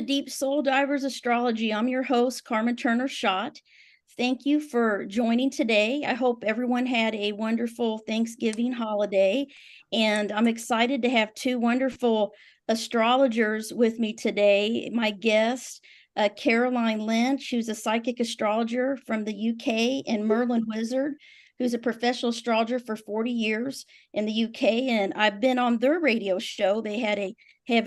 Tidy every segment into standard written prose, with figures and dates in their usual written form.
to Deep Soul Divers Astrology. I'm your host, Carmen Turner Schott. Thank you for joining today. I hope everyone had a wonderful Thanksgiving holiday, and I'm excited to have two wonderful astrologers with me today. My guest, Caroline Lynch, who's a psychic astrologer from the UK, and Merlin Wizard, who's a professional astrologer for 40 years in the UK. And I've been on their radio show. They have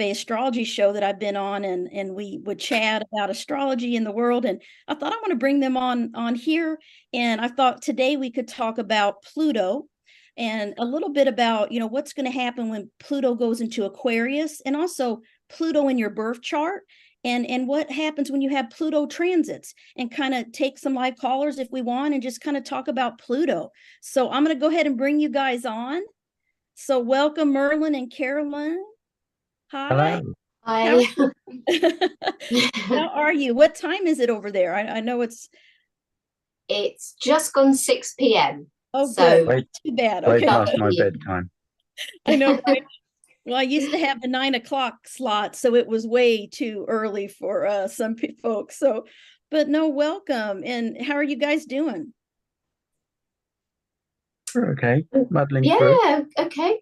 a astrology show that I've been on, and we would chat about astrology in the world. And I thought I want to bring them on here. And I thought today we could talk about Pluto and a little bit about, what's going to happen when Pluto goes into Aquarius, and also Pluto in your birth chart. And what happens when you have Pluto transits, and kind of take some live callers if we want, and just kind of talk about Pluto. So I'm going to go ahead and bring you guys on. So welcome, Merlin and Caroline. Hi. Hello. Hi. How are you? What time is it over there? I know it's just gone 6 p.m. Oh, so good. Too bad. Way Okay. past my bedtime. I know, right? Well, I used to have the 9 o'clock slot, so it was way too early for some folks. So, but no, welcome. And how are you guys doing? We're okay. Muddling through. Yeah, okay.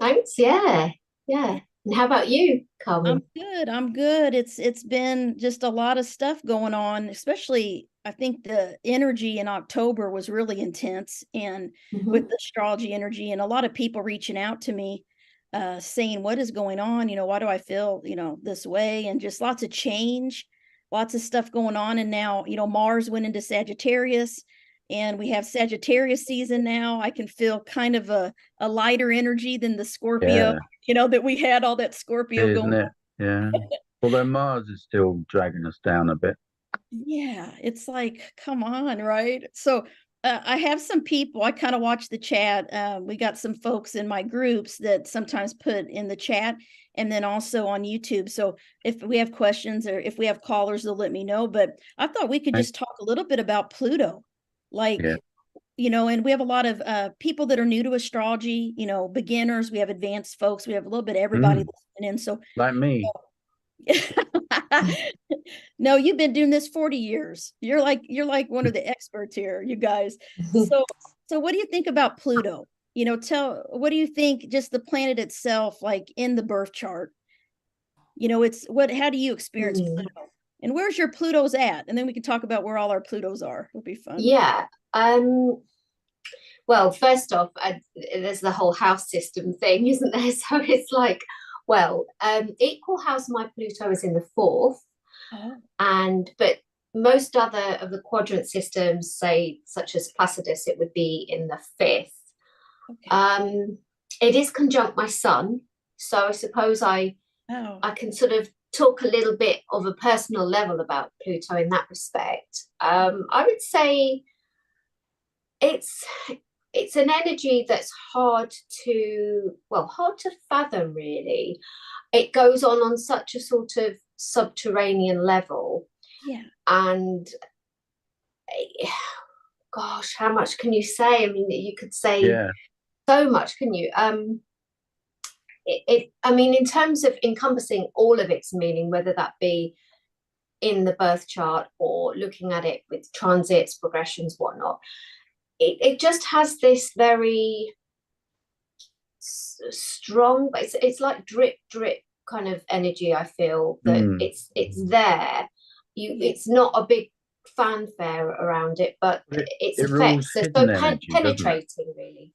Thanks. Yeah. And how about you, Carmen? I'm good. It's been just a lot of stuff going on, especially I think the energy in October was really intense, and with the astrology energy, and a lot of people reaching out to me saying, what is going on? Why do I feel, this way? And just lots of change, lots of stuff going on. And now, Mars went into Sagittarius, and we have Sagittarius season now. I can feel kind of a lighter energy than the Scorpio, that we had all that Scorpio Isn't going it? Yeah. Although Mars is still dragging us down a bit. Yeah, it's like, come on, right? So I have some people, I kind of watch the chat. We got some folks in my groups that sometimes put in the chat, and then also on YouTube. So if we have questions or if we have callers, they'll let me know. But I thought we could just talk a little bit about Pluto. And we have a lot of people that are new to astrology, beginners. We have advanced folks. We have a little bit of everybody listening in. So like me. No, you've been doing this 40 years. You're like one of the experts here, you guys. So what do you think about Pluto? What do you think, just the planet itself, like in the birth chart? How do you experience Pluto? And where's your Plutos at? And then we can talk about where all our Plutos are. It'll be fun. Yeah. Well, first off, there's the whole house system thing, isn't there? So it's like, well, equal house, my Pluto is in the 4th. But most other of the quadrant systems, say such as Placidus, it would be in the 5th. Okay. It is conjunct my sun, so I suppose I can sort of talk a little bit of a personal level about Pluto in that respect. I would say it's an energy that's hard to fathom, really. It goes on such a sort of subterranean level. Yeah. And gosh, how much can you say? I mean, you could say so much, can you? I mean, in terms of encompassing all of its meaning, whether that be in the birth chart or looking at it with transits, progressions, whatnot, it just has this very strong, but it's like drip kind of energy. I feel that it's there. It's not a big fanfare around it, but its effects are so penetrating, really.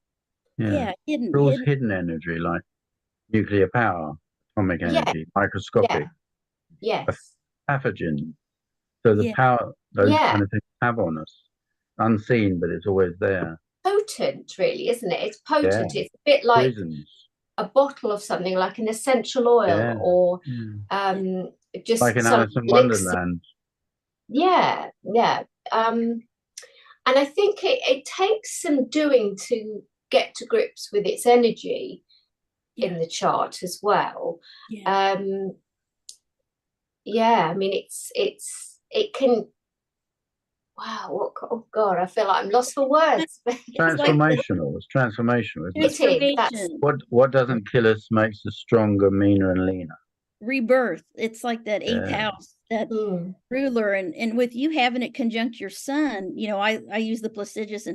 Hidden energy, like nuclear power, atomic energy, microscopic, pathogens. So the power those kind of things have on us, unseen, but it's always there. Potent, really, isn't it? It's potent. It's a bit like a bottle of something, like an essential oil, or just like an Alice in Wonderland. And I think it takes some doing to get to grips with its energy in the chart as well. I mean, it can. Wow! Oh God! I feel like I'm lost for words. Transformational. It's transformational, isn't it? It is. What doesn't kill us makes us stronger, meaner, and leaner. rebirth. It's like that eighth house, that ruler, and with you having it conjunct your sun, you know, I use the Placidus,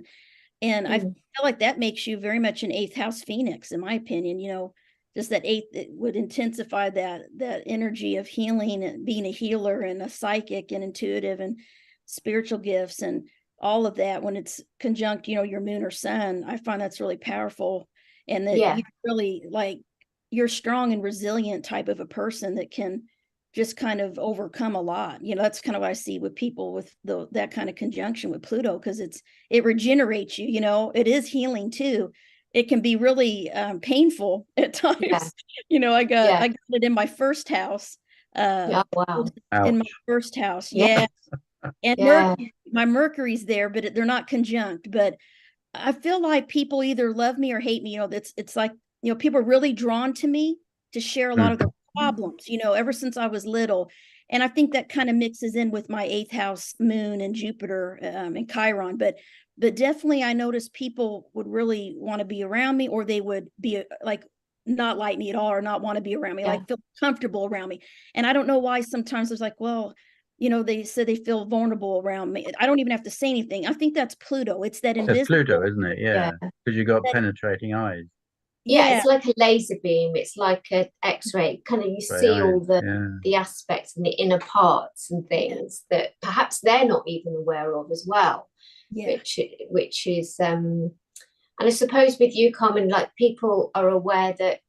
and I feel like that makes you very much an eighth house Phoenix, in my opinion. You know, just that eighth, it would intensify that energy of healing and being a healer and a psychic and intuitive and spiritual gifts and all of that when it's conjunct, you know, your moon or sun. I find that's really powerful, and that you really, like, you're strong and resilient type of a person that can just kind of overcome a lot. You know, that's kind of what I see with people with that kind of conjunction with Pluto, because it regenerates you. You know, it is healing too. It can be really painful at times. You know, I got it in my first house. Wow. In my first house. And my Mercury's there, but they're not conjunct. But I feel like people either love me or hate me. You know, it's like, you know, people are really drawn to me to share a lot of their problems, you know, ever since I was little. And I think that kind of mixes in with my eighth house moon and Jupiter and Chiron. But definitely I noticed people would really want to be around me, or they would be like not like me at all, or not want to be around me, like feel comfortable around me. And I don't know why sometimes it's like, well, you know, they say they feel vulnerable around me. I don't even have to say anything. I think that's Pluto. It's that invisible. That's Pluto, isn't it? Yeah. Because you got penetrating eyes. It's like a laser beam. It's like an X-ray. Kind of, you see all the aspects and the inner parts and things that perhaps they're not even aware of as well. Which is and I suppose with you, Carmen, like, people are aware that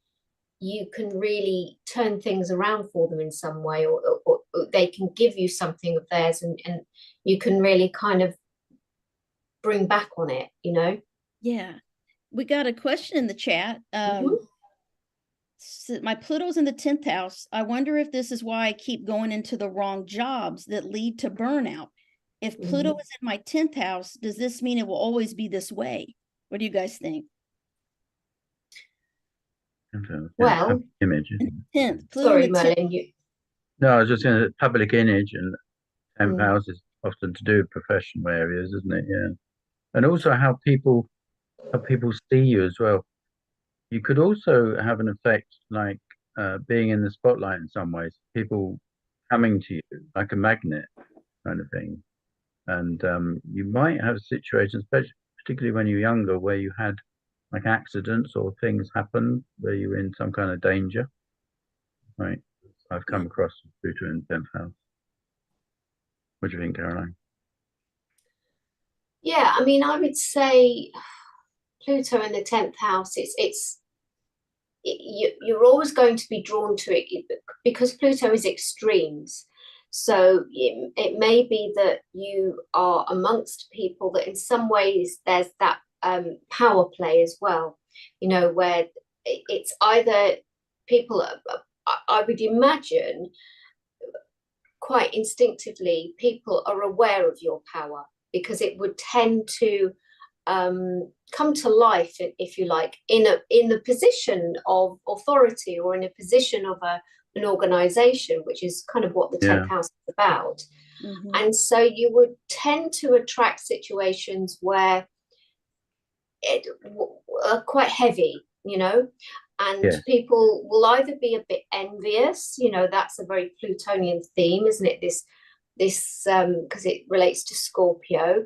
you can really turn things around for them in some way, or they can give you something of theirs, and you can really kind of bring back on it, you know? Yeah. We got a question in the chat. So my Pluto's in the 10th house. I wonder if this is why I keep going into the wrong jobs that lead to burnout. If Pluto is in my 10th house, does this mean it will always be this way? What do you guys think? Well, image. 10th. Sorry, Merlin. No, I was just saying that public image and 10th house is often to do with professional areas, isn't it? Yeah. And also how people see you as well. You could also have an effect like being in the spotlight in some ways, people coming to you like a magnet kind of thing. And you might have situations, particularly when you're younger, where you had like accidents or things happen where you're in some kind of danger. Right. I've come across Pluto in 10th house. What do you think, Caroline? Yeah, I mean, I would say Pluto in the 10th house, you're always going to be drawn to it because Pluto is extremes. So it may be that you are amongst people that in some ways there's that power play as well, you know, where it's either people, I would imagine quite instinctively, people are aware of your power, because it would tend to come to life, if you like, in a position of authority, or in a position of an organization, which is kind of what the 10th house is about. And so you would tend to attract situations where it are quite heavy, you know, and people will either be a bit envious, you know, that's a very Plutonian theme, isn't it? This because it relates to Scorpio,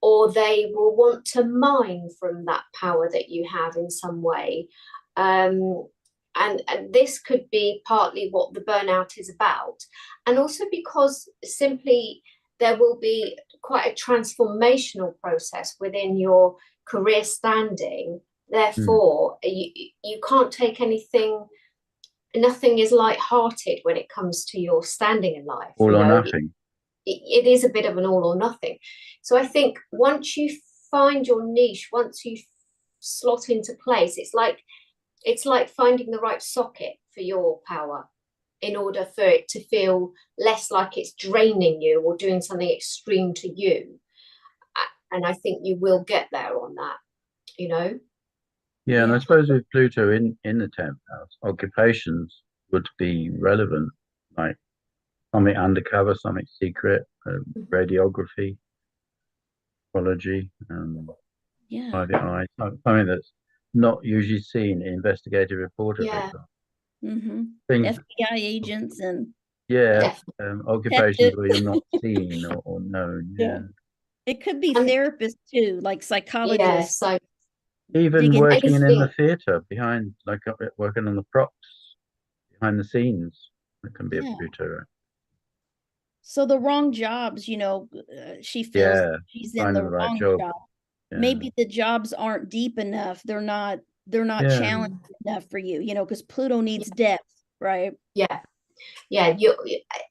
or they will want to mine from that power that you have in some way. And this could be partly what the burnout is about. And also because simply there will be quite a transformational process within your career standing. Therefore, you can't take anything, nothing is light-hearted when it comes to your standing in life. All or nothing. It is a bit of an all or nothing. So I think once you find your niche, once you slot into place, it's like finding the right socket for your power in order for it to feel less like it's draining you or doing something extreme to you. And I think you will get there on that, you know? Yeah, and I suppose with Pluto in the 10th house, occupations would be relevant, like something undercover, something secret, radiography, astrology, private eye, something that's not usually seen in investigative reporter. things, FBI agents and yeah, occupations where you're detectives. not seen or known. Yeah. Yeah. It could be And therapists too, like yeah, psychologists so Even digging. working in the anything, theatre behind, like working on the props behind the scenes, that can be a Yeah. Pluto, right? So the wrong jobs, she feels Yeah, she's in finding the the right wrong job. job. Yeah, Maybe the jobs aren't deep enough. They're not yeah, challenging enough for you, because Pluto needs depth, right? yeah, yeah, you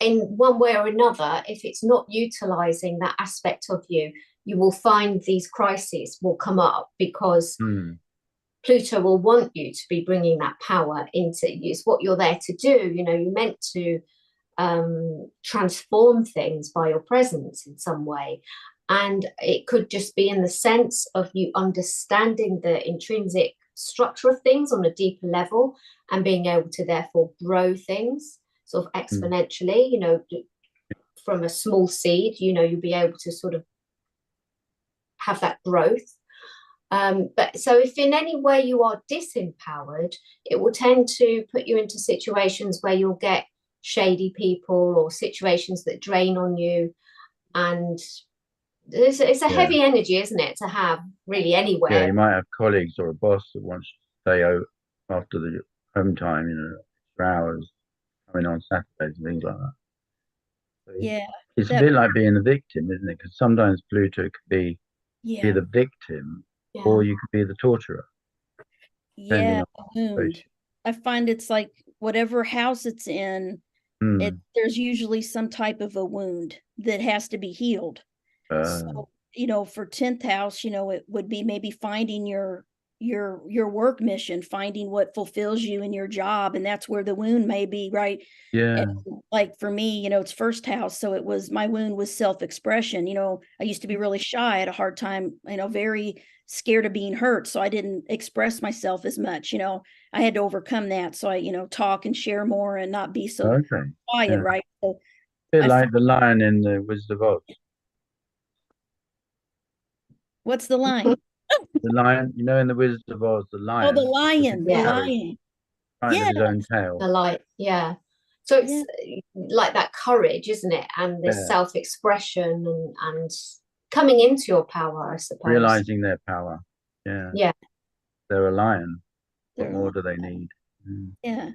in one way or another, if it's not utilizing that aspect of you, you will find these crises will come up because mm, Pluto will want you to be bringing that power into you. It's what you're there to do. You're meant to transform things by your presence in some way. And it could just be in the sense of you understanding the intrinsic structure of things on a deeper level and being able to therefore grow things sort of mm. exponentially, from a small seed, you'll be able to sort of have that growth. But so if in any way you are disempowered, it will tend to put you into situations where you'll get shady people or situations that drain on you. And it's a Yeah, heavy energy, isn't it, to have really yeah. You anywhere? might have colleagues or a boss that wants to stay out after the home time, extra hours, coming on Saturdays and things like that. So Yeah. it's a That bit like being the victim, isn't it? Because sometimes Pluto could be yeah. the victim, Yeah. or you could be the torturer, depending Yeah, on the the wound. situation. I find it's like whatever house it's in, Mm. there's usually some type of a wound that has to be healed. Uh, So, for 10th house, it would be maybe finding your work mission, finding what fulfills you in your job, and that's where the wound may be, right? And yeah, like for me, it's first house, so my wound was self-expression. I used to be really shy, I had a hard time, very scared of being hurt, so I didn't express myself as much. I had to overcome that, so I, talk and share more and not be so okay. quiet, Yeah. right? So Bit I like the lion in the Wizard of Oz. what's the line? The lion, in the Wizard of Oz, the Oh, the lion was in lion, the Yeah. charge, lion. frightened of Yeah, his own tail. The light. Yeah. So yeah, it's like that courage, isn't it? And this Yeah, self-expression and coming into your power, I suppose. realizing their power. Yeah, Yeah. they're a lion. What they're more li do they need? Mm. yeah.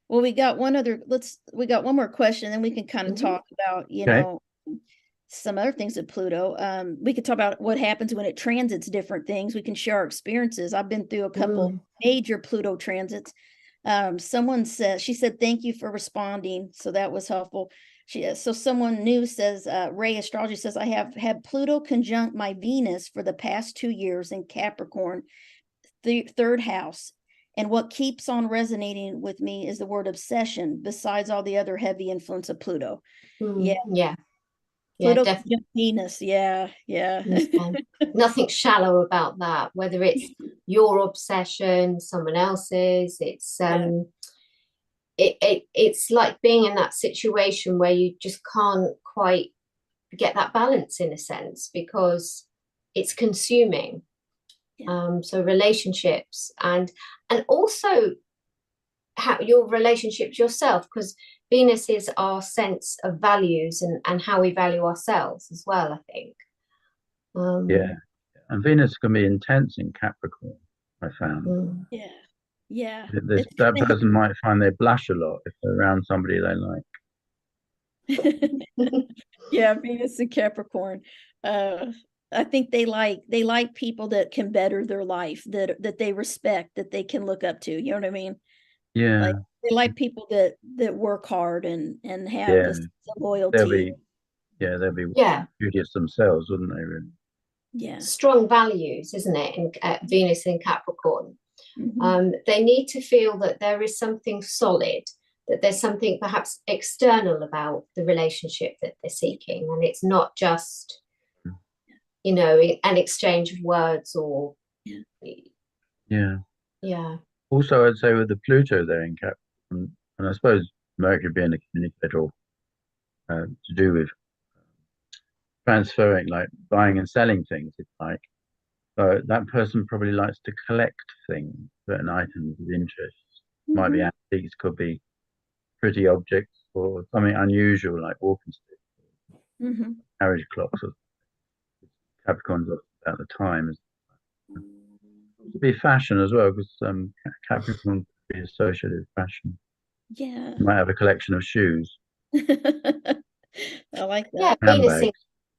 Well, we got one more question, then we can kind of Mhm. talk about, Okay. some other things at Pluto. We could talk about what happens when it transits different things. We can share our experiences. I've been through a couple Mm. major Pluto transits. She said, thank you for responding. So that was helpful. So someone new says, Ray Astrology says, I have had Pluto conjunct my Venus for the past 2 years in Capricorn, third house. And what keeps on resonating with me is the word obsession, besides all the other heavy influence of Pluto. Yeah, Mm. Yeah. Yeah, Pluto definitely. conjunct Venus. Yeah, yeah. Yeah. Nothing shallow about that, whether it's your obsession, someone else's. Yeah, It's like being in that situation where you just can't quite get that balance in a sense because it's consuming. yeah, So relationships and also how your relationships yourself, because Venus is our sense of values and how we value ourselves as well, I think. Yeah. um And Venus can be intense in Capricorn, I found. mm, yeah, yeah. This It's that kind person might find they blush a lot if they're around somebody they like. of yeah, Venus and Capricorn. Uh, I think they like people that can better their life, that they respect, that they can look up to. You know what I mean? Like Yeah, they like people that work hard and have yeah. a sense of They'll loyalty. be they'll be yeah, studious themselves, wouldn't they, really? Yeah. strong values, isn't it, in Venus in Capricorn. Mhm. They need to feel that there is something solid, that there's something perhaps external about the relationship that they're seeking, and it's not just, an exchange of words or, Yeah. Yeah. yeah. Also, I'd say with the Pluto there in Capricorn, and I suppose Mercury being a communicator, to do with transferring, like buying and selling things, if like. So that person probably likes to collect things, certain items of interest. Might be Mhm. these could be pretty objects or something unusual like walking sticks, carriage clocks, or Capricorn's at the time. To be fashion as well, because Capricorn could be associated with fashion. Yeah. You might have a collection of shoes. I like that. Yeah, Venus in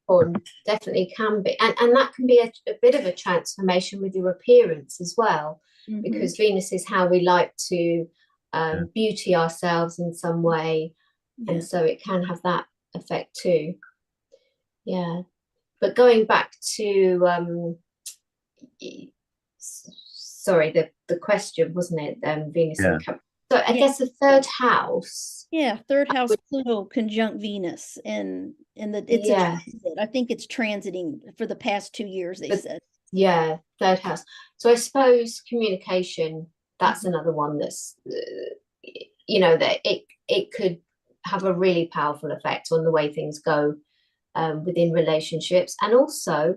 Capricorn definitely can be, and that can be a bit of a transformation with your appearance as well, because Venus is how we like to beauty ourselves in some way, and so it can have that effect too. Yeah, but going back to sorry, the question, wasn't it? Venus and Capricorn. So I guess the third house. Yeah, third house Pluto conjunct Venus, and it's a transit. I think it's transiting for the past 2 years, they said. Yeah, third house. So I suppose communication, that's another one that's you know, that it could have a really powerful effect on the way things go within relationships, and also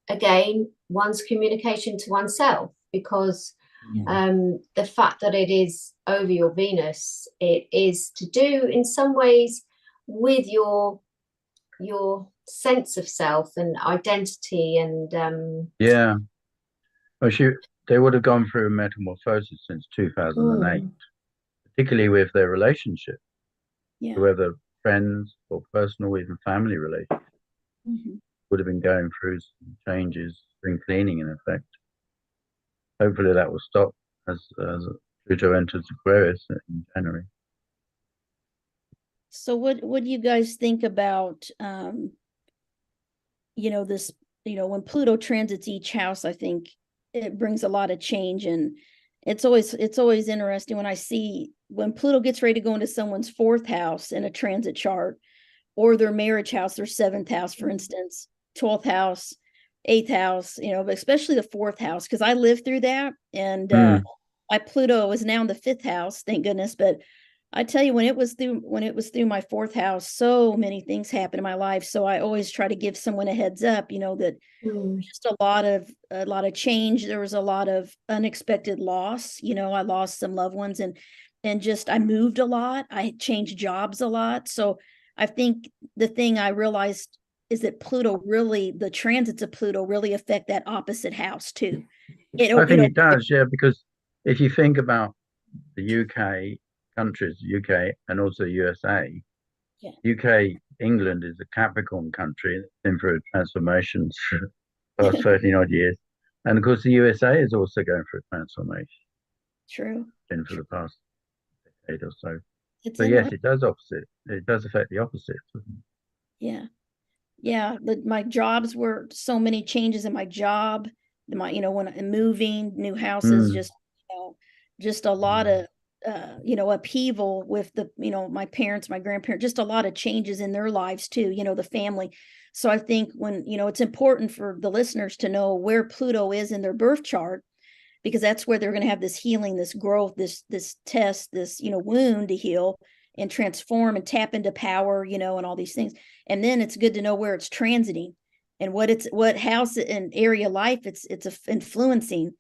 again, one's communication to oneself, because the fact that it is over your Venus, it is to do in some ways with your sense of self and identity, and well, they would have gone through a metamorphosis since 2008, particularly with their relationship, whether friends or personal, even family relationships, would have been going through some changes, spring cleaning in effect. Hopefully that will stop as Pluto enters Aquarius in January. So what do you guys think about this, when Pluto transits each house? I think it brings a lot of change, and it's always interesting when I see when Pluto gets ready to go into someone's fourth house in a transit chart, or their marriage house, their seventh house, for instance, 12th house, eighth house, but especially the fourth house, because I lived through that, and my Pluto is now in the fifth house, thank goodness. But I tell you, when it was through my fourth house, so many things happened in my life. So I always try to give someone a heads up, that just a lot of change. There was a lot of unexpected loss. I lost some loved ones, and just I moved a lot. I changed jobs a lot. So I think the thing I realized is that the transits of Pluto really affect that opposite house too. I think it does, because if you think about the UK countries, UK and also USA, UK, England is a Capricorn country, it's been through transformations for the past 13 odd years. And of course, the USA is also going through a transformation. True. Been for the past decade or so. So yes, it does opposite. It does affect the opposite. Yeah. Yeah. My jobs were so many changes in my job. When I'm moving, new houses, just a lot of upheaval with my parents, my grandparents, just a lot of changes in their lives too, the family. So I think when, it's important for the listeners to know where Pluto is in their birth chart, because that's where they're going to have this healing, this growth, this test, this, wound to heal and transform and tap into power, and all these things. And then it's good to know where it's transiting and what house and area life it's influencing,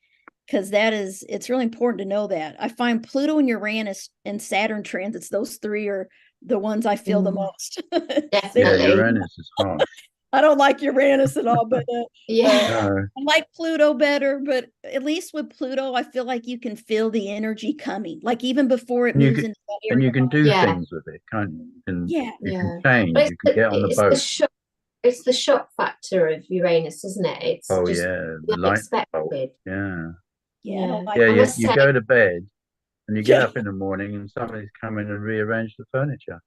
because it's really important to know that. I find Pluto and Uranus and Saturn transits, those three are the ones I feel the most. Definitely. Yeah, Uranus is harsh. I don't like Uranus at all, but I like Pluto better. But at least with Pluto, I feel like you can feel the energy coming, like even before it moves into that area. And you can do things with it, can't you? You can change. But you can get on the boat. It's the shock factor of Uranus, isn't it? It's the unexpected. You go to bed and you get up in the morning and somebody's come in and rearranged the furniture.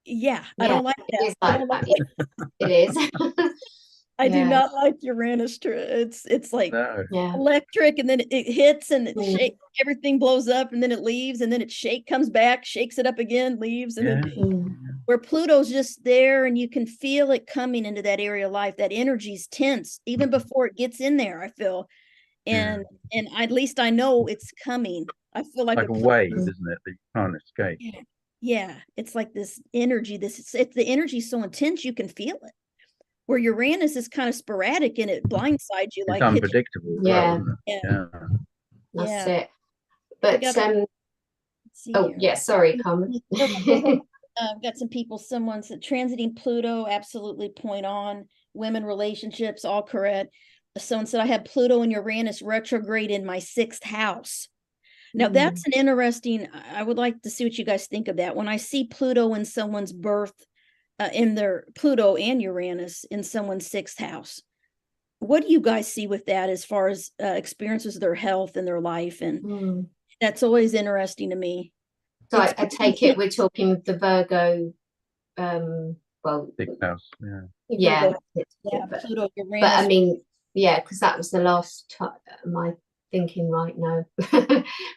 I don't like that. It is. I do not like Uranus. It's like electric, and then it hits and it shakes, everything blows up, and then it leaves, and then it comes back, shakes it up again, leaves, and then where Pluto's just there, and you can feel it coming into that area of life. That energy's tense even before it gets in there, I feel. And at least I know it's coming. I feel like a wave, isn't it, that you can't escape? Yeah, it's like this energy. It's the energy so intense you can feel it. Where Uranus is kind of sporadic and it blindsides you. It's unpredictable. That's it. But let's see oh here. yeah, sorry, Carmen. No, go ahead. Got some people, someone said transiting Pluto, absolutely point on. Women relationships, all correct. Someone said I have Pluto and Uranus retrograde in my 6th house. Now that's an interesting, I would like to see what you guys think of that. When I see Pluto in someone's birth, in their Pluto and Uranus in someone's 6th house, what do you guys see with that as far as experiences of their health and their life? And that's always interesting to me. So I take it we're talking the Virgo, well, 6th house, yeah, Pluto, but Uranus. I mean, yeah, because that was the last time. Am I thinking right now?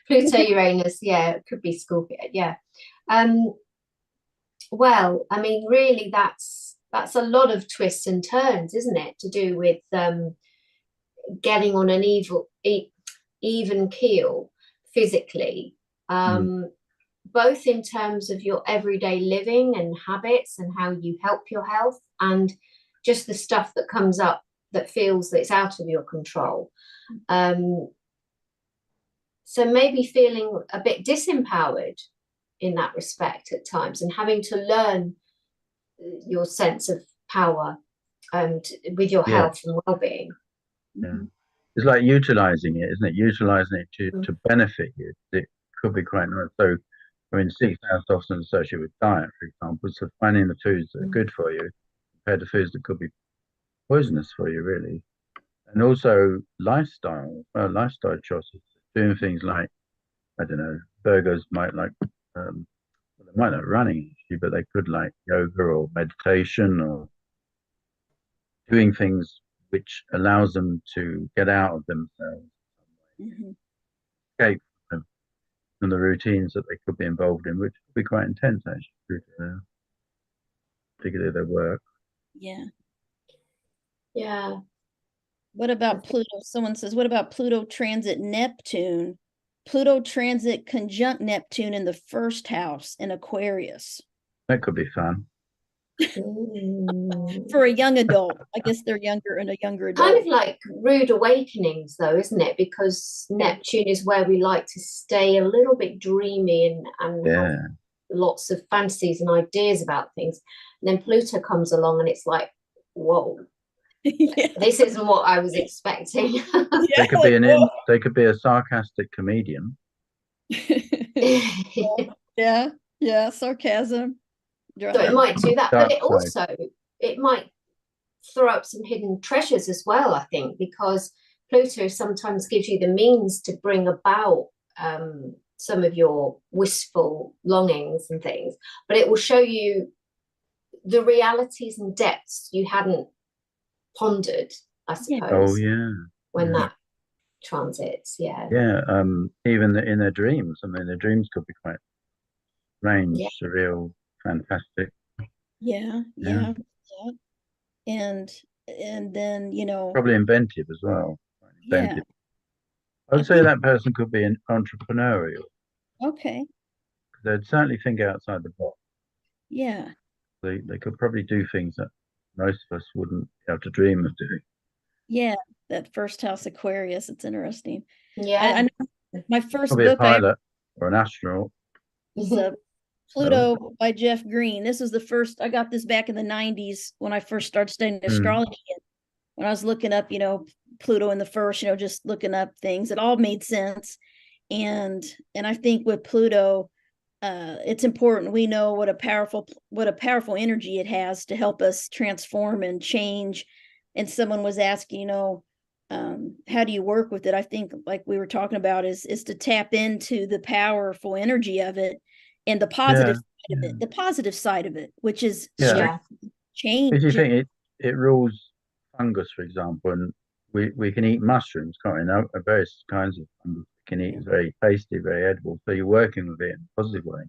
Pluto, Uranus, yeah, it could be Scorpio, yeah. Well, I mean, really, that's a lot of twists and turns, isn't it, to do with getting on an even keel physically, both in terms of your everyday living and habits and how you help your health, and just the stuff that comes up that feels that it's out of your control. So maybe feeling a bit disempowered in that respect at times, and having to learn your sense of power with your health and well-being. It's like utilizing it, isn't it? Utilizing it to benefit you. It could be quite nice. So, I mean, 6th house often associated with diet, for example. So finding the foods that are good for you compared to foods that could be poisonous for you, really. And also lifestyle choices. Doing things like, I don't know, Virgos might like, they might not running actually, but they could like yoga or meditation or doing things which allows them to get out of themselves, escape from the routines that they could be involved in, which could be quite intense actually, particularly their work. Yeah. What about Pluto? Someone says, what about Pluto transit Neptune? Pluto transit conjunct Neptune in the 1st house in Aquarius. That could be fun. For a young adult. I guess they're younger and a younger adult. Kind of like rude awakenings though, isn't it? Because Neptune is where we like to stay a little bit dreamy and have lots of fantasies and ideas about things. And then Pluto comes along and it's like, whoa. This isn't what I was expecting. They could be a sarcastic comedian. Sarcasm. So it might do that, but it might throw up some hidden treasures as well, I think, because Pluto sometimes gives you the means to bring about some of your wistful longings and things, but it will show you the realities and depths you hadn't pondered, I suppose. When that transits, even in their dreams. I mean, their dreams could be quite strange, surreal, fantastic. And then, you know, probably inventive as well. I would say that person could be an entrepreneurial. They'd certainly think outside the box. They could probably do things that most of us wouldn't be able to dream of doing. That 1st house Aquarius, it's interesting. I know my first probably book, a pilot or an astronaut. Pluto by Jeff Green. This was the first, I got this back in the 90s when I first started studying astrology. And when I was looking up, you know, Pluto in the 1st, you know, just looking up things, it all made sense. And I think with Pluto, it's important we know what a powerful energy it has to help us transform and change. And someone was asking, you know, how do you work with it? I think, like we were talking about, is to tap into the powerful energy of it and the positive side of it, the positive side of it, which is change. If you think it rules fungus, for example, and we can eat mushrooms, can't we? Now, various kinds of fungus we can eat. It's very tasty, very edible. So you're working with it in a positive way.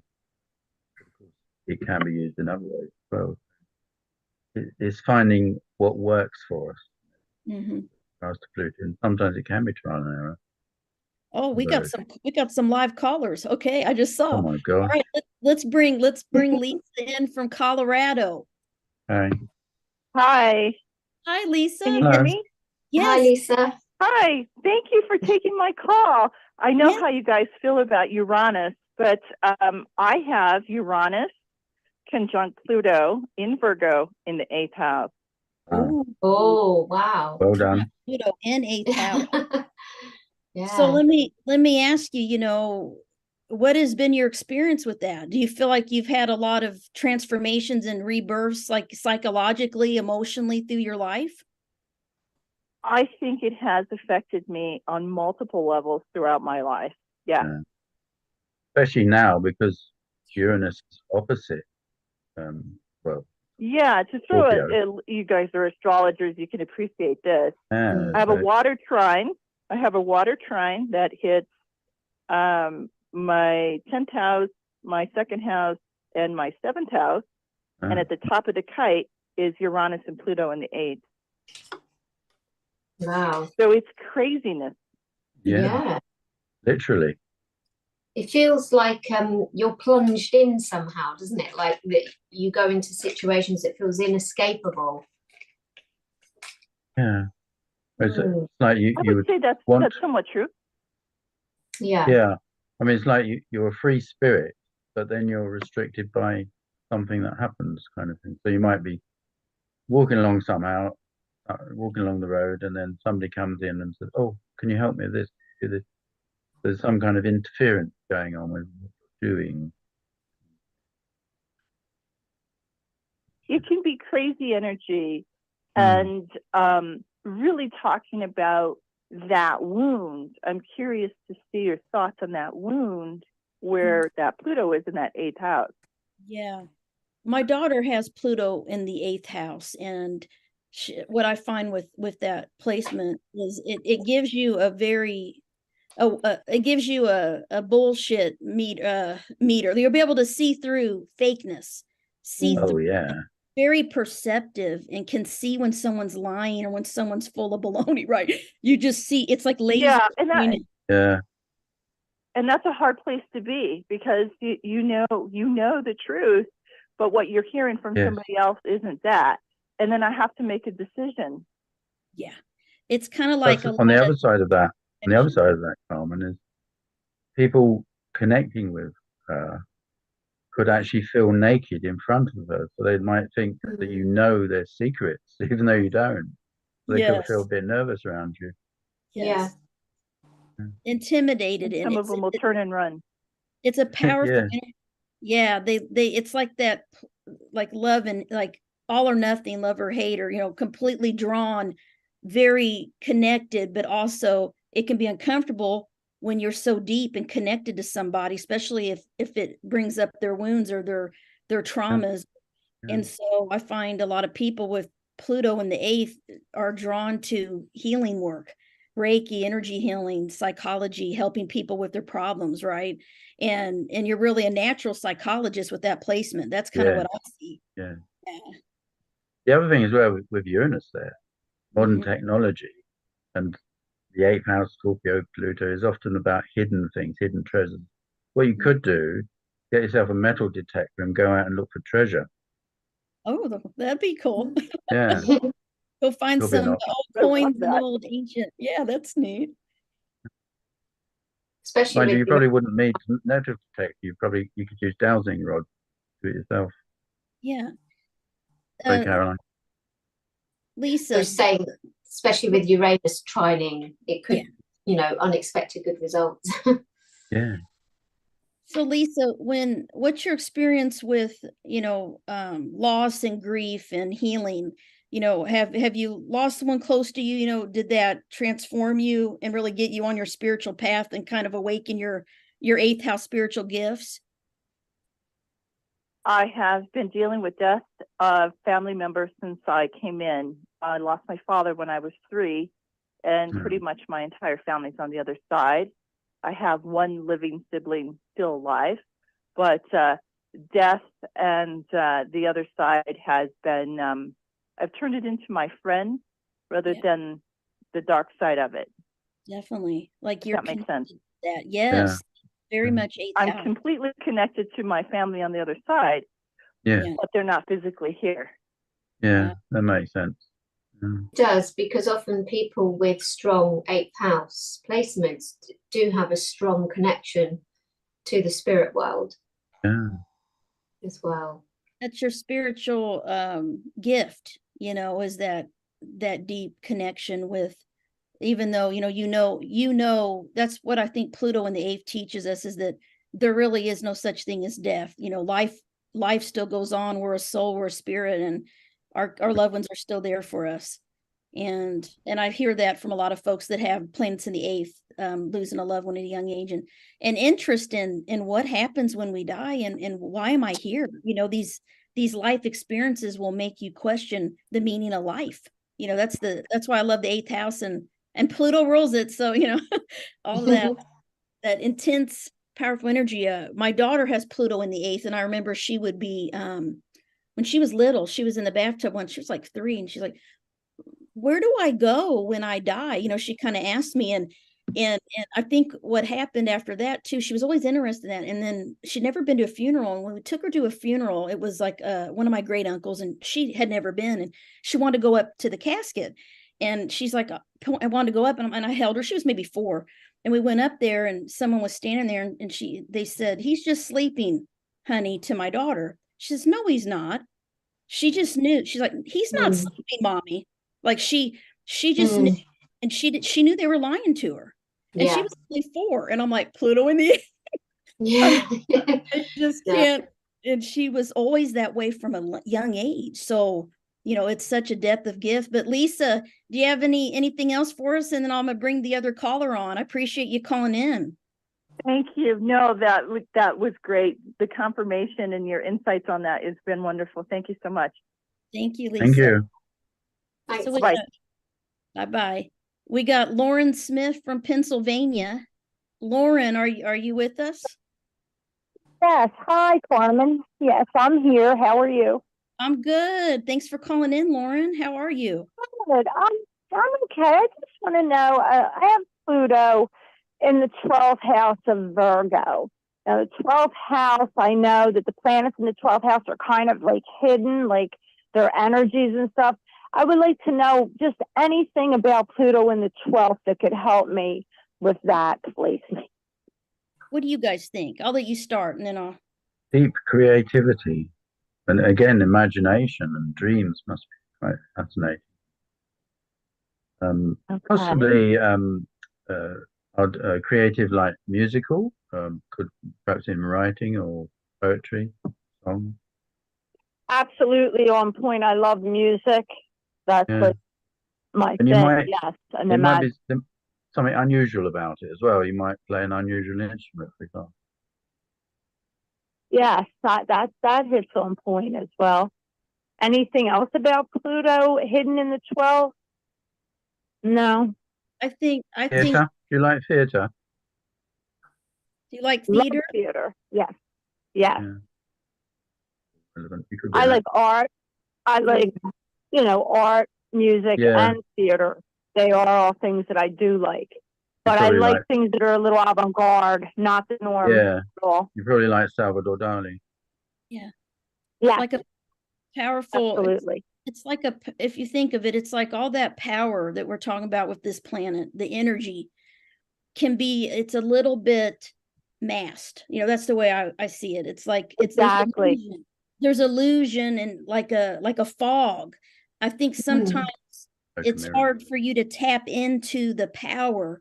Of course, it can be used in other ways as well. It's finding what works for us. As to Pluto, and sometimes it can be trial and error. Oh, we got some live callers. Okay, I just saw. Oh my God. All right, let's bring Lisa in from Colorado. Hi. Hi. Hi, Lisa. Can you hear me? Yes. Hi, Lisa. Hi. Thank you for taking my call. I know Yeah. how you guys feel about Uranus, but I have Uranus conjunct Pluto in Virgo in the 8th house. Ooh. Oh, wow. Well done. Pluto in 8th house. So Yeah. let me ask you, you know, what has been your experience with that? Do you feel like you've had a lot of transformations and rebirths, like psychologically, emotionally through your life? I think it has affected me on multiple levels throughout my life. Yeah. Especially now because Uranus is opposite. Well, Yeah, to throw Scorpio. you guys are astrologers, you can appreciate this. Yeah, I have a so- water trine. I have a water trine that hits my 10th house, my 2nd house, and my 7th house. And at the top of the kite is Uranus and Pluto in the 8th. Wow. So it's craziness. Yeah. Literally. It feels like you're plunged in somehow, doesn't it? Like that you go into situations that feels inescapable. Yeah. It's Mm. like I you would say that's somewhat true. Yeah. Yeah. I mean, it's like you're a free spirit, but then you're restricted by something that happens, kind of thing. So you might be walking along somehow, walking along the road, and then somebody comes in and says, "Oh, can you help me with this? Do this?" There's some kind of interference going on with what you're doing. It can be crazy energy, and really talking about that wound. I'm curious to see your thoughts on that wound where that Pluto is in that 8th house. Yeah. My daughter has Pluto in the 8th house, and what I find with that placement is it gives you a very it gives you a bullshit meter. You'll be able to see through fakeness, see Oh through, yeah. very perceptive, and can see when someone's lying or when someone's full of baloney, right? You just see, it's like laser. Yeah, and Yeah. and that's a hard place to be, because you know the truth, but what you're hearing from somebody else isn't that. And then I have to make a decision. Yeah. It's kind of like on the other side of that, Carmen, is people connecting with her could actually feel naked in front of her. So they might think that you know their secrets, even though you don't. They could feel a bit nervous around you. Yeah. Intimidated. And some of them will turn and run. It's a powerful Yeah. energy. Yeah, they it's like that, like love and like all or nothing, love or hate, or, you know, completely drawn, very connected, but also it can be uncomfortable when you're so deep and connected to somebody, especially if it brings up their wounds or their traumas. And so I find a lot of people with Pluto in the 8th are drawn to healing work, Reiki, energy healing, psychology, helping people with their problems, right? And you're really a natural psychologist with that placement. That's kind of what I see. Yeah. The other thing as well with Uranus there, modern Mm-hmm. technology, and the 8th house Scorpio Pluto is often about hidden things, hidden treasures. What you could do, get yourself a metal detector and go out and look for treasure. Oh, that'd be cool. Yeah. Go find Could be an some option. old coins and old ancient. Yeah, that's neat. Especially Mind you, with you probably wouldn't need a metal detector. You could use dowsing rod to do it yourself. Yeah. Sorry, Caroline. I Lisa, was saying, especially with Uranus trining, it could, you know, unexpected good results. Yeah. So Lisa, what's your experience with, you know, loss and grief and healing? You know, have you lost someone close to you? You know, did that transform you and really get you on your spiritual path and kind of awaken your 8th house spiritual gifts? I have been dealing with death of family members since I came in. I lost my father when I was 3, and pretty much my entire family's on the other side. I have one living sibling still alive, but death and the other side has been, I've turned it into my friend rather than the dark side of it. Definitely. Like that makes sense. That, yes, very much 8th I'm house. completely connected to my family on the other side, Yeah. but they're not physically here. Yeah, that makes sense. Mm. It does, because often people with strong eighth house placements do have a strong connection to the spirit world Yeah. as well. That's your spiritual gift, is that deep connection with, even though that's what I think Pluto in the eighth teaches us, is that there really is no such thing as death. Life still goes on. We're a soul, we're a spirit, and our loved ones are still there for us. And I hear that from a lot of folks that have planets in the eighth, losing a loved one at a young age, and interest in what happens when we die, and why am I here? These life experiences will make you question the meaning of life. That's why I love the eighth house, and Pluto rules it. So, all that intense, powerful energy. My daughter has Pluto in the eighth, and I remember she would be, when she was little, she was in the bathtub once. She was like 3, and she's like, "Where do I go when I die?" She kind of asked me, and I think what happened after that too, she was always interested in that. And then she'd never been to a funeral. And when we took her to a funeral, it was like one of my great uncles, and she had never been, and she wanted to go up to the casket. And she's like, I wanted to go up, and I held her. She was maybe 4. And we went up there, and someone was standing there, and they said, "He's just sleeping, honey," to my daughter. She says, "No, he's not." She just knew. She's like, "He's not sleeping, mommy." Like she just knew, and she knew they were lying to her. And she was only 4. And I'm like, Pluto in the I just can't. And she was always that way from a young age. So, it's such a depth of gift. But Lisa, do you have anything else for us? And then I'm gonna bring the other caller on. I appreciate you calling in. Thank you. No, that was great. The confirmation and your insights on that has been wonderful. Thank you so much. Thank you, Lisa. Thank you. Thanks. So bye-bye. We got Lauren Smith from Pennsylvania. Lauren, are you with us? Yes. Hi, Carmen. Yes, I'm here. How are you? I'm good. Thanks for calling in, Lauren. How are you? Good. I'm okay. I just want to know, I have Pluto in the 12th house of Virgo. Now, the 12th house, I know that the planets in the 12th house are kind of like hidden, like their energies and stuff. I would like to know just anything about Pluto in the 12th that could help me with that, please. What do you guys think? I'll let you start, and then I'll... Deep creativity, and again, imagination and dreams must be quite fascinating. Possibly creative, like musical, could perhaps in writing or poetry, song. Absolutely on point. I love music. That's what my thing. Yes, and there might be something unusual about it as well. You might play an unusual instrument, for example. Yes, that hits on point as well. Anything else about Pluto hidden in the 12th? No. I think. Do you like theater? Do you like theater? Love theater. Yes. Yes. I like art. I like, art, music, and theater. They are all things that I do like. But I like things that are a little avant-garde, not the norm. Yeah. You probably like Salvador Dali. Yeah. Yeah. Like a powerful. Absolutely. It's like if you think of it, it's like all that power that we're talking about with this planet, the energy it's a little bit masked. That's the way I see it. It's like exactly. There's illusion and like a fog. I think sometimes it's hard for you to tap into the power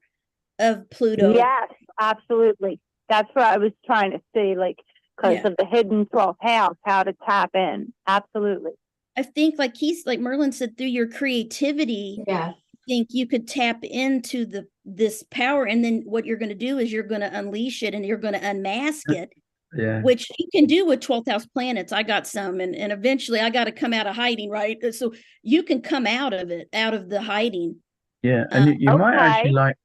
of Pluto. Yes, absolutely. That's what I was trying to see, like, because of the hidden 12th house, how to tap in. Absolutely. I think like Merlin said, through your creativity, I think you could tap into this power, and then what you're going to do is you're going to unleash it, and you're going to unmask it. Yeah. Which you can do with 12th house planets. I got some, and eventually I got to come out of hiding, right? So you can come out of the hiding. Yeah, and you might actually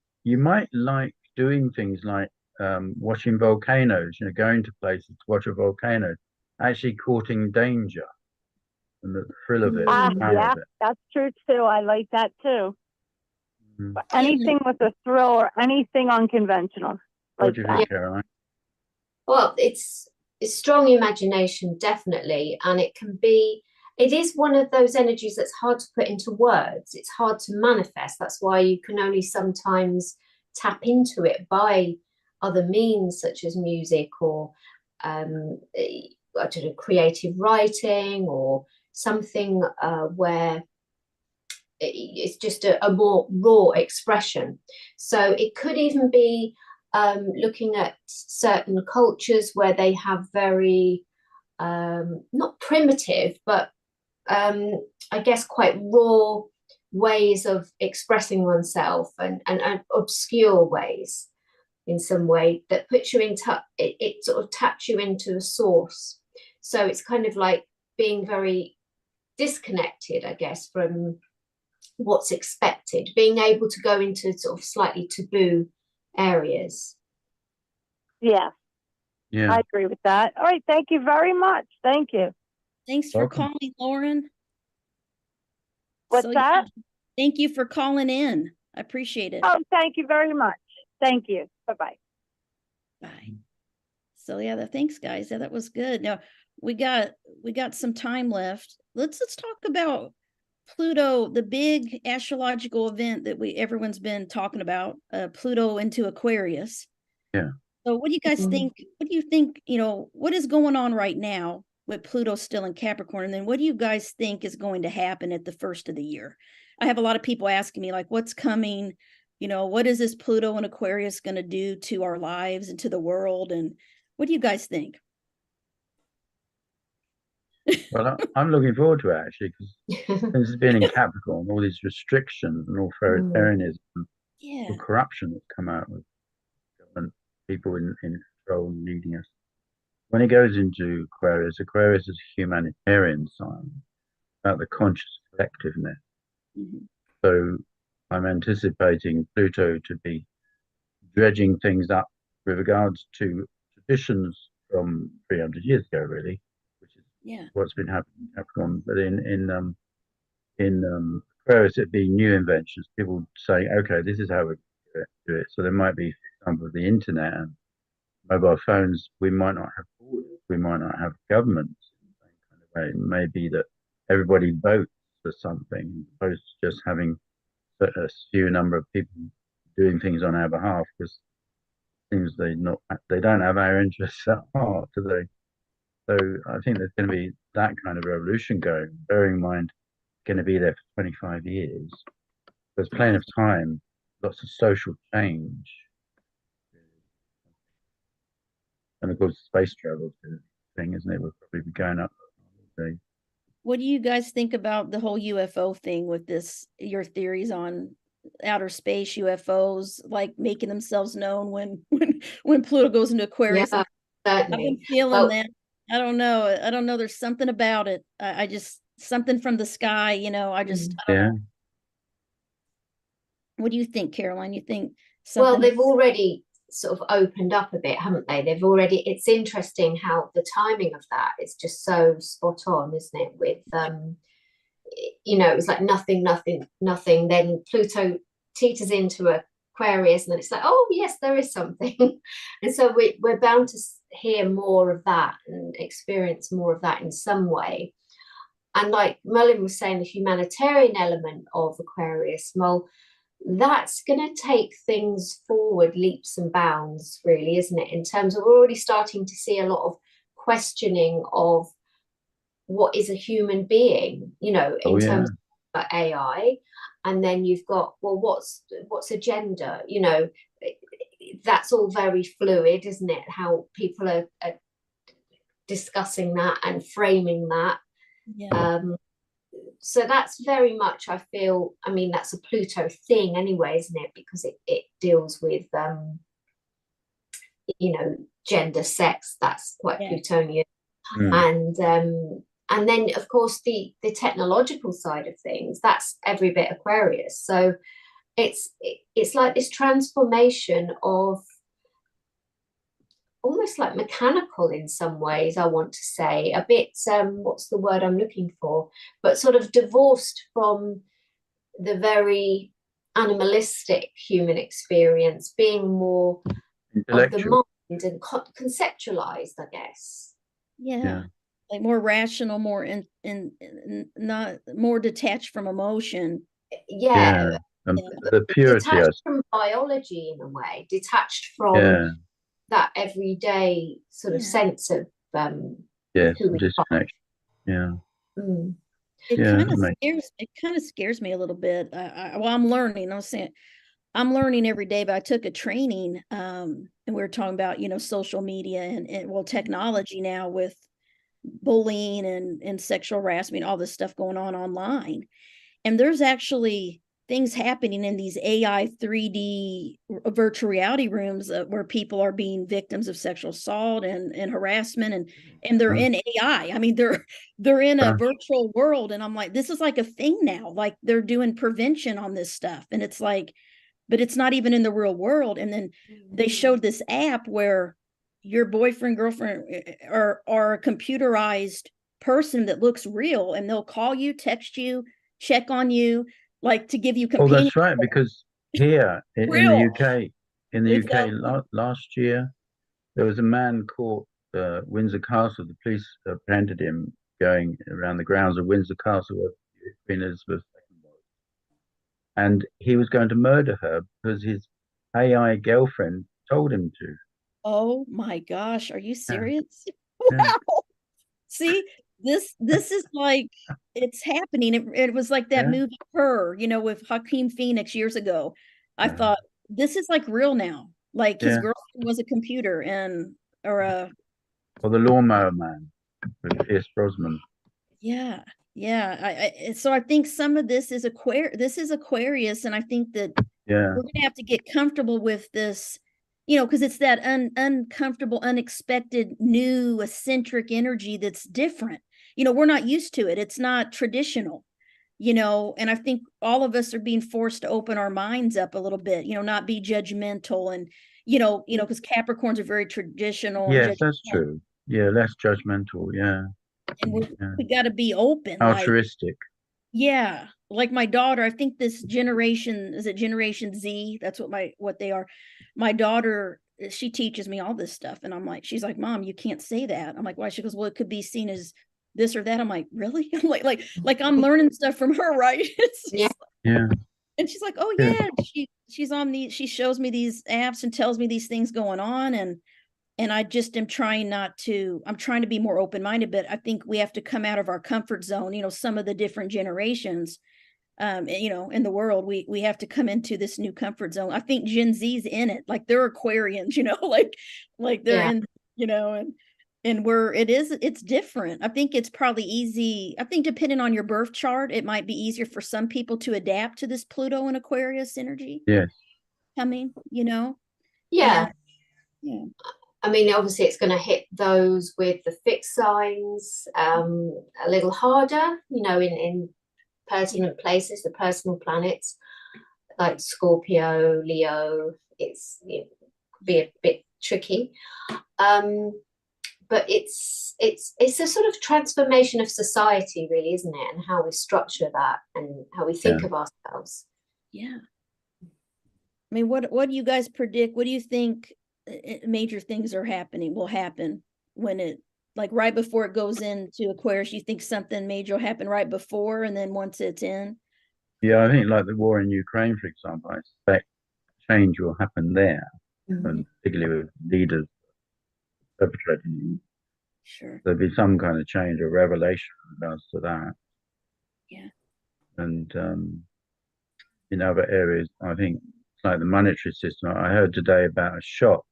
like doing things like watching volcanoes, going to places to watch a volcano, actually courting danger and the thrill of it. Yeah, that's true too. I like that too. But anything with a thrill or anything unconventional. What do you think, Caroline? Well, it's strong imagination, definitely, and it it is one of those energies that's hard to put into words. It's hard to manifest. That's why you can only sometimes tap into it by other means, such as music or I don't know, creative writing or something where it's just a more raw expression. So it could even be looking at certain cultures where they have very not primitive, but I guess quite raw ways of expressing oneself, and obscure ways in some way that puts you in touch. It sort of taps you into a source. So it's kind of like being very disconnected, I guess, from what's expected, being able to go into sort of slightly taboo areas. Yeah. Yeah. I agree with that. All right. Thank you very much. Thank you. Thanks for calling, Lauren. What's that? Yeah, thank you for calling in. I appreciate it. Oh, thank you very much. Thank you. Bye-bye. Bye. So yeah, thanks guys. Yeah, that was good. Now we got some time left. Let's talk about Pluto, the big astrological event that everyone's been talking about, Pluto into Aquarius. Yeah. So what do you guys think? What do you think, what is going on right now with Pluto still in Capricorn? And then what do you guys think is going to happen at the first of the year? I have a lot of people asking me, like, what's coming? What is this Pluto and Aquarius going to do to our lives and to the world? And what do you guys think? Well, I'm looking forward to it, actually, because since it's been in Capricorn, all these restrictions and authoritarianism and corruption that's come out with government people in control and leading us. When it goes into Aquarius, Aquarius is a humanitarian sign about the conscious collectiveness. So I'm anticipating Pluto to be dredging things up with regards to traditions from 300 years ago, really, which is what's been happening in Capricorn. But in Aquarius, it'd be new inventions. People saying, "Okay, this is how we do it." So there might be, for example, the internet and mobile phones. We might not have borders. We might not have governments in the same kind of way. It may be that everybody votes for something, opposed to just having a few number of people doing things on our behalf, because it seems they don't have our interests at heart, do they? So I think there's going to be that kind of revolution going, bearing in mind it's going to be there for 25 years. There's plenty of time, lots of social change. And of course, space travel is a thing, isn't it? We'll probably be going up. What do you guys think about the whole UFO thing with this, your theories on outer space UFOs, like making themselves known when Pluto goes into Aquarius? Yeah, I've been feeling that. I don't know. There's something about it. I just, something from the sky, I don't know. What do you think, Caroline? You think something? Well, they've already sort of opened up a bit, haven't they? It's interesting how the timing of that is just so spot on, isn't it? With it was like nothing. Then Pluto teeters into Aquarius, and then it's like, oh yes, there is something. And so we're bound to hear more of that and experience more of that in some way. And like Merlin was saying, the humanitarian element of Aquarius, well, that's going to take things forward leaps and bounds, really, isn't it? In terms of, we're already starting to see a lot of questioning of what is a human being, in terms of AI. And then you've got, well, what's a gender? That's all very fluid, isn't it? How people are discussing that and framing that. So that's very much, I feel, that's a Pluto thing anyway, isn't it? Because it deals with, gender, sex, that's quite Plutonian. And then, of course, the technological side of things, that's every bit Aquarius. So it's like this transformation of almost like mechanical in some ways, I want to say, a bit, what's the word I'm looking for, but sort of divorced from the very animalistic human experience, being more of the mind and conceptualized, I guess. Yeah. like more rational, more not more detached from emotion. Yeah, the purity, detached from biology in a way, detached from that everyday sort of sense of who we are. Yeah. It kind of scares me a little bit. Well, I'm learning. I'm learning every day, but I took a training, and we were talking about, social media and well, technology now with bullying and sexual harassment, all this stuff going on online. And there's actually things happening in these AI 3D virtual reality rooms where people are being victims of sexual assault and harassment, and they're in AI. I mean, they're in a virtual world, and I'm like, this is like a thing now. Like they're doing prevention on this stuff, and it's like, but it's not even in the real world. And then they showed this app where your boyfriend, girlfriend are a computerized person that looks real, and they'll call you, text you, check on you, like to give you companionship. Oh, that's right, because here in the UK last year, there was a man caught Windsor Castle. The police apprehended him going around the grounds of Windsor Castle where Queen Elizabeth II was. And he was going to murder her because his AI girlfriend told him to. Oh my gosh, are you serious? Wow. See, this is like, it's happening. It was like that movie Her, with Joaquin Phoenix years ago. I thought, this is like real now. Like his girlfriend was a computer or the Lawnmower Man with Pierce Brosnan. Yeah. So I think some of this is Aquarius, and I think that we're gonna have to get comfortable with this, because it's that uncomfortable, unexpected, new, eccentric energy that's different. We're not used to it. It's not traditional, and I think all of us are being forced to open our minds up a little bit, not be judgmental and, because Capricorns are very traditional. Yes, that's true. Yeah, less judgmental. Yeah. And we got to be open. Altruistic. Like my daughter, I think this generation, is it Generation Z? That's what they are. My daughter, she teaches me all this stuff, and I'm like, she's like, Mom, you can't say that. I'm like, why? She goes, well, it could be seen as this or that. I'm like, really? I'm like I'm learning stuff from her, right? Yeah. And she's like, oh yeah, she's on she shows me these apps and tells me these things going on, and I just am trying I'm trying to be more open-minded, but I think we have to come out of our comfort zone. Some of the different generations, in the world, we have to come into this new comfort zone. I think Gen Z's in it, like they're Aquarians, like they're in, and it's different. I think it's probably easy. I think depending on your birth chart, it might be easier for some people to adapt to this Pluto and Aquarius energy. Yes. Coming, Yeah. Yeah. I mean, obviously, it's going to hit those with the fixed signs a little harder, in pertinent places, the personal planets like Scorpio, Leo. It could be a bit tricky, but it's a sort of transformation of society, really, isn't it? And how we structure that and how we think of ourselves. Yeah. I mean, what do you guys predict? What do you think major things will happen when it, like right before it goes into Aquarius? You think something major will happen right before, and then once it's in? Yeah, I think like the war in Ukraine, for example, I expect change will happen there, and particularly with leaders perpetrating. Sure. There'll be some kind of change or revelation in regards to that. Yeah. And in other areas, I think it's like the monetary system. I heard today about a shop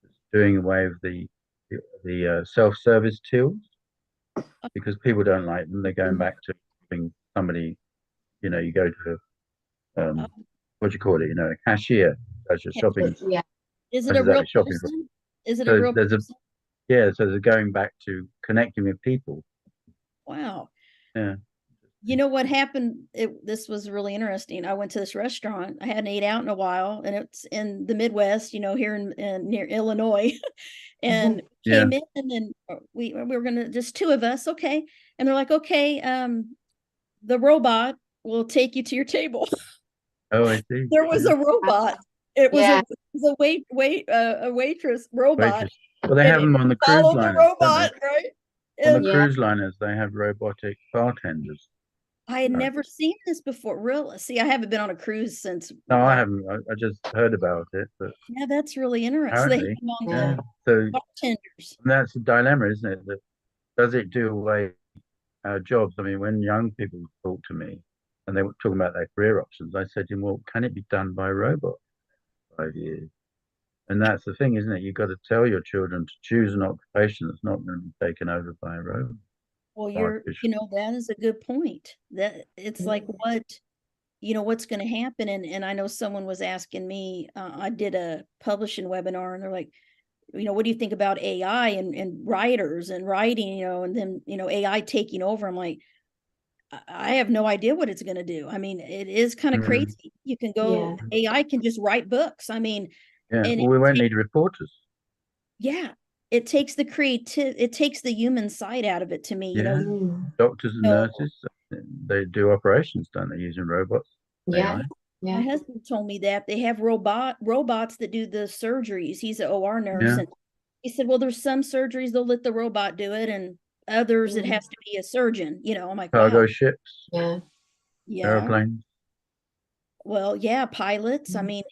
that's doing away with the self-service tills because people don't like them. They're going back to having somebody, you go to what do you call it? A cashier as your shopping. Yeah. Is it a real person? Is it a real person? So they're going back to connecting with people. Wow. Yeah. You know what happened? This was really interesting. I went to this restaurant. I hadn't ate out in a while, and it's in the Midwest, here in near Illinois. And came in, and then we were gonna, just two of us, okay. And they're like, okay, the robot will take you to your table. Oh, I see. There was a robot. It was a waitress robot. Well, they have them on the cruise line. Follow the robot, right? On the Yeah. cruise liners, they have robotic bartenders. I had Right. never seen this before. Really? See, I haven't been on a cruise since. No, I haven't. I just heard about it, but Yeah, that's really interesting. They apparently, have them on yeah. the So bartenders. that's a dilemma, isn't it? That does it do away our jobs? I mean, when young people talk to me and they were talking about their career options, I said to them, "Well, can it be done by a robot in 5 years?" And that's the thing, isn't it? You've got to tell your children to choose an occupation that's not going to be taken over by a robot. Well, Artificial. that is a good point. That it's like what's going to happen. And I know someone was asking me, I did a publishing webinar and they're like, what do you think about AI and writers and writing, and then, AI taking over? I'm like, I have no idea what it's going to do. I mean, it is kind of crazy. You can go, AI can just write books. I mean, Yeah, and well, we won't need reporters. yeah, it takes it takes the human side out of it to me, Yeah. Doctors and nurses, they do operations, don't they, using robots? Yeah. AI? Yeah. My husband told me that they have robots that do the surgeries. He's an OR nurse, Yeah. and he said, well, there's some surgeries they'll let the robot do it, and others it has to be a surgeon. I'm like, Cargo wow. ships, Yeah. airplanes, Well, yeah, pilots. I mean,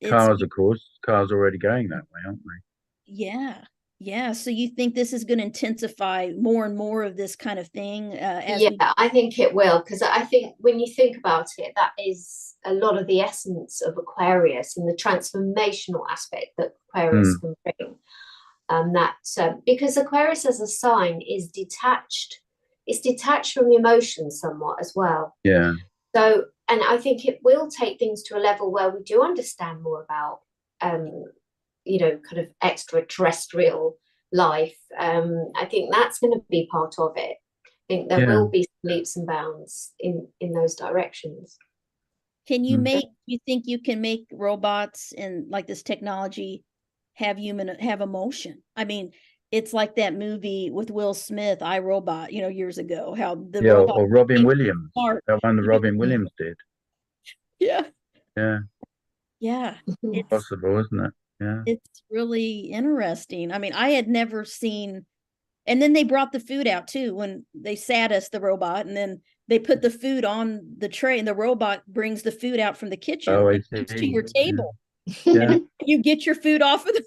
it's cars, of course. Cars are already going that way, aren't they? yeah, yeah. So you think this is going to intensify more and more of this kind of thing as I think it will, because I think when you think about it, that is a lot of the essence of Aquarius and the transformational aspect that Aquarius can bring. Because Aquarius as a sign is detached, it's detached from emotions somewhat as well. Yeah. So, and I think it will take things to a level where we do understand more about, kind of extraterrestrial life. I think that's going to be part of it. I think there will be leaps and bounds in those directions. Can you you think you can make robots and like this technology have emotion? I mean, it's like that movie with Will Smith, I, Robot, years ago, how the robot or Robin Williams. smart. That one that Robin Williams did. Yeah. Yeah. Yeah. It's possible, isn't it? Yeah. It's really interesting. I mean, I had never seen, and then they brought the food out too when they sat us, the robot, and then they put the food on the tray and the robot brings the food out from the kitchen to your table. Yeah. You get your food off of the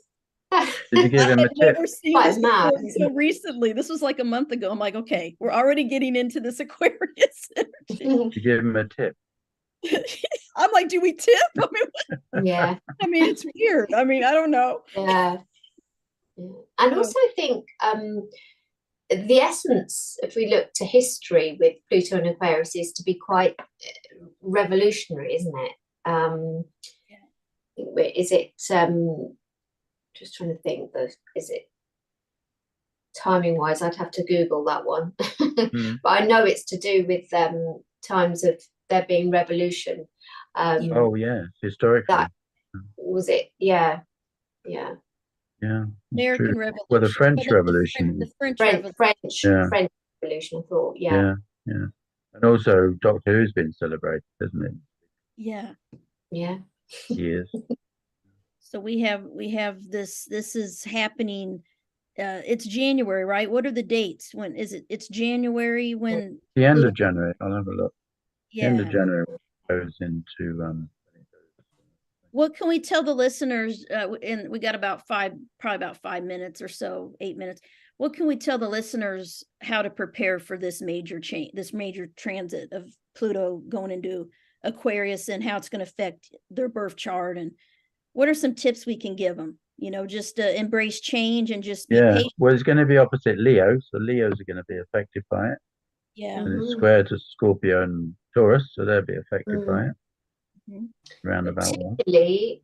Did you give him a tip? never seen this before so recently. This was like a month ago. I'm like, okay, we're already getting into this Aquarius energy. Did you give him a tip? I'm like, do we tip? I mean, yeah. I mean, it's weird. I mean, I don't know. Yeah. And also I think the essence, if we look to history with Pluto and Aquarius, is to be quite revolutionary, isn't it? Is it just trying to think, is it timing wise? I'd have to Google that one. But I know it's to do with times of there being revolution. Historically. That was it. Yeah. American Revolution. Well, the French Revolution. The French Revolution. French Revolution, I thought. Yeah. And also Doctor Who's been celebrated, isn't it? Yeah. Years. So we have this is happening. It's January, right? What are the dates? When is it? It's January when the end of January. I'll have a look. Yeah. The end of January goes into what can we tell the listeners? And we got probably about 5 minutes or so, 8 minutes. What can we tell the listeners how to prepare for this major change, this major transit of Pluto going into Aquarius, and how it's going to affect their birth chart? And what are some tips we can give them? Just to embrace change and just be patient. Well, it's going to be opposite Leo, so Leos are going to be affected by it. Yeah. And it's square to Scorpio and Taurus, so they'll be affected by it. Roundabout one. The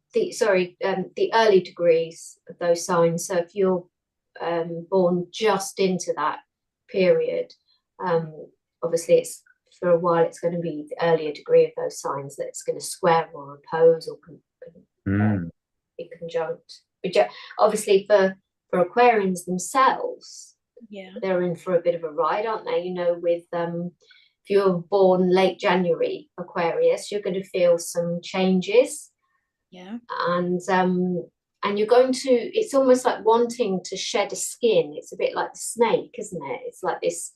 early degrees of those signs. So if you're born just into that period, obviously it's for a while it's going to be the earlier degree of those signs that it's going to square or oppose or be conjunct. Obviously for Aquarians themselves, they're in for a bit of a ride, aren't they? With if you're born late January Aquarius, you're going to feel some changes. And and you're going to, it's almost like wanting to shed a skin. It's a bit like the snake, isn't it? It's like this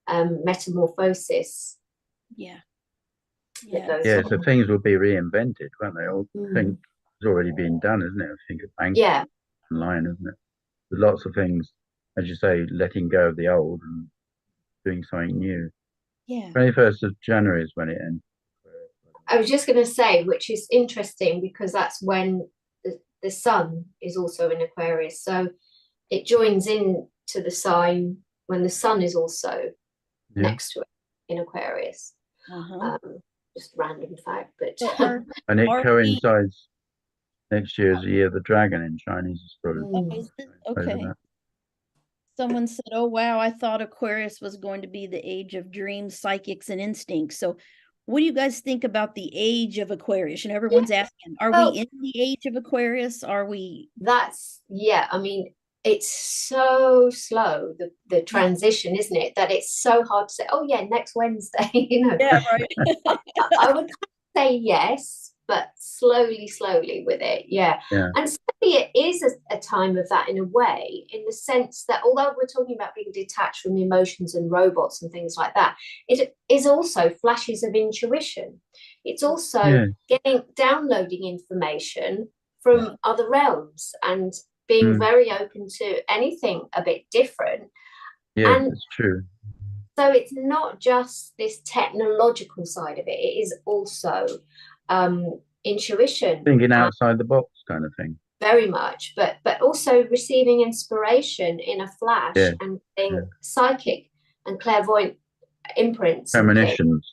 metamorphosis. Yeah. Yeah, so things will be reinvented, won't they? All think it's already been done, isn't it? I think of banking online, isn't it? There's lots of things, as you say, letting go of the old and doing something new. Yeah. 21st of January is when it ends. I was just going to say, which is interesting because that's when the sun is also in Aquarius. So it joins in to the sign when the sun is also next to it in Aquarius. Just random fact, but and it coincides next year as the year of the dragon in Chinese astrology. Okay. Someone said, "Oh wow, I thought Aquarius was going to be the age of dreams, psychics, and instincts." So, what do you guys think about the age of Aquarius? And everyone's asking, are we in the age of Aquarius? Are we? I mean, it's so slow, the transition, isn't it? That it's so hard to say, oh yeah, next Wednesday, you know. Yeah, right. I would say yes, but slowly with it. Yeah. And certainly it is a time of that in a way, in the sense that although we're talking about being detached from emotions and robots and things like that, it is also flashes of intuition. It's also downloading information from other realms and being very open to anything a bit different. Yeah, and it's true. So it's not just this technological side of it. It is also intuition. Thinking outside the box kind of thing. Very much, but also receiving inspiration in a flash and being psychic and clairvoyant imprints. Premonitions.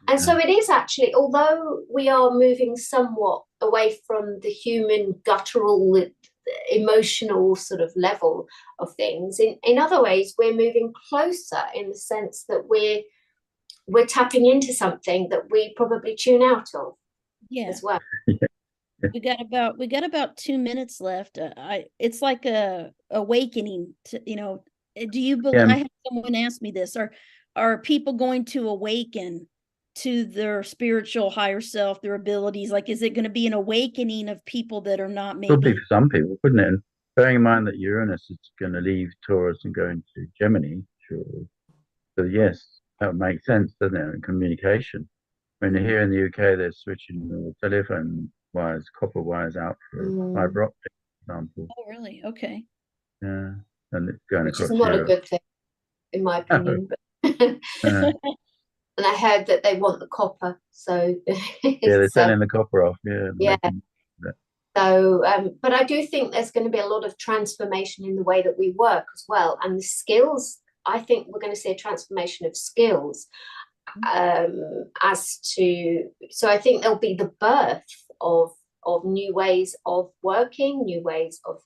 And so it is actually, although we are moving somewhat away from the human guttural emotional sort of level of things, in other ways we're moving closer in the sense that we're tapping into something that we probably tune out of as well. We got about 2 minutes left. It's like a awakening to, you know, do you believe, I had someone ask me this, are people going to awaken to their spiritual higher self, their abilities? Like, is it going to be an awakening of people that are not maybe? Could be for some people, couldn't it? And bearing in mind that Uranus is going to leave Taurus and go into Gemini, sure. So yes, that would make sense, doesn't it? In communication. When you're here in the UK, they're switching the telephone wires, copper wires out for fiber optic, for example. Oh, really? Okay. Yeah, and it's going Which across is not Europe. a good thing, in my opinion. But and I heard that they want the copper, so they're selling the copper off. So, but I do think there's going to be a lot of transformation in the way that we work as well, and the skills. I think we're going to see a transformation of skills. As to, so I think there'll be the birth of new ways of working, new ways of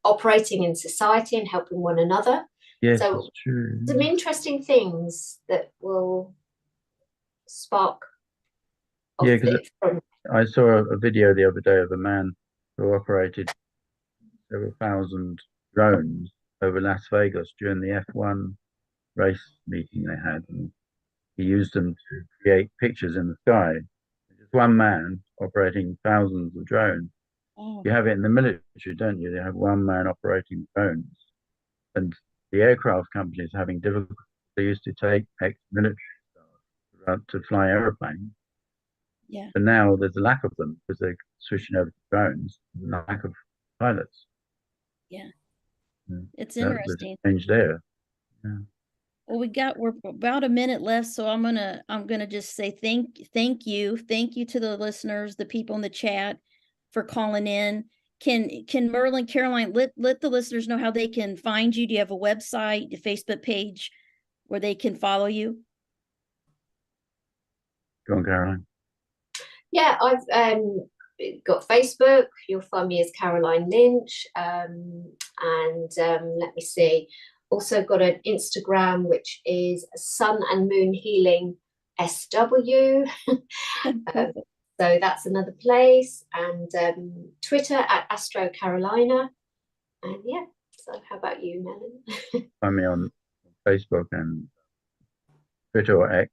operating in society and helping one another. Yes, so that's true. Some interesting things that will spark. Yeah, because I saw a video the other day of a man who operated several thousand drones over Las Vegas during the F1 race meeting they had, and he used them to create pictures in the sky. Just one man operating thousands of drones. You have it in the military, don't you? They have one man operating drones, and the aircraft companies are having difficulty. They used to take ex-military staff to fly airplanes. Yeah. But now there's a lack of them because they're switching over to drones. There's a lack of pilots. Yeah. It's interesting. Change there. Yeah. Well, we're about a minute left, so I'm gonna just say thank you to the listeners, the people in the chat, for calling in. Can Merlin, Caroline, let the listeners know how they can find you? Do you have a website, a Facebook page where they can follow you? Go on, Caroline. Yeah, I've got Facebook. You'll find me as Caroline Lynch, and let me see. Also got an Instagram, which is Sun and Moon Healing SW. So that's another place. And Twitter at Astro Carolina. And yeah, so how about you, Merlin? Find me on Facebook and Twitter or X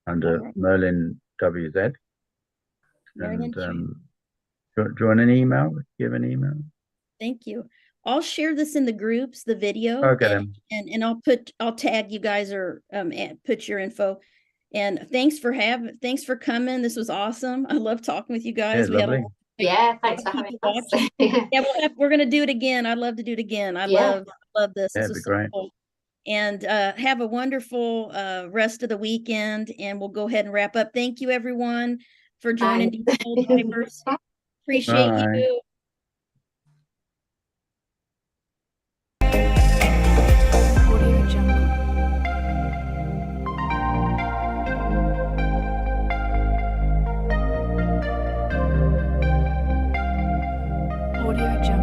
under Merlin WZ. Merlin, and Do you want an email? Give an email. Thank you. I'll share this in the groups, the video, Okay, then. and I'll tag you guys or and put your info. And thanks for coming. This was awesome. I love talking with you guys. Yeah, lovely. Yeah, thanks for having us. Yeah, we're gonna do it again. I'd love to do it again. I love this. Yeah, This it'd be was so great. cool. And have a wonderful rest of the weekend, and we'll go ahead and wrap up. Thank you, everyone, for joining these Soul Divers. Appreciate Bye. you. Audio Jungle. Audio Jungle.